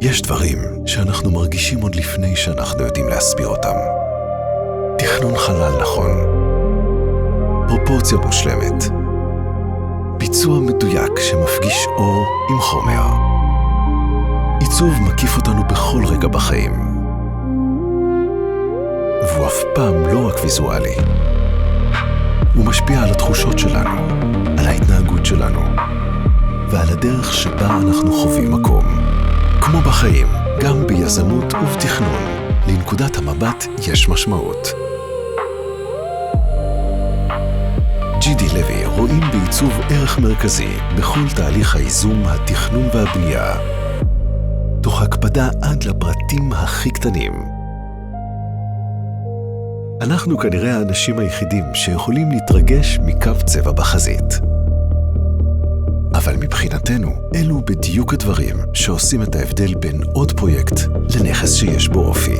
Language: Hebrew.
יש דברים שאנחנו מרגישים עוד לפני שאנחנו יודעים להסביר אותם. תכנון חלל נכון, פרופורציה מושלמת, ביצוע מדויק שמפגיש אור עם חומר. עיצוב מקיף אותנו בכל רגע בחיים. והוא אף פעם לא רק ויזואלי. הוא משפיע על התחושות שלנו, על ההתנהגות שלנו, ועל הדרך שבה אנחנו חווים מקום. כמו בחיים, גם ביזמות ובתכנון, לנקודת המבט יש משמעות. GD לוי רואים בעיצוב ערך מרכזי בכל תהליך הייזום, התכנון והבנייה, תוך הקפדה עד לפרטים הכי קטנים. אנחנו כנראה האנשים היחידים שיכולים להתרגש מקו צבע בחזית. אבל מבחינתנו, אלו בדיוק הדברים שעושים את ההבדל בין עוד פרויקט לנכס שיש בו אופי.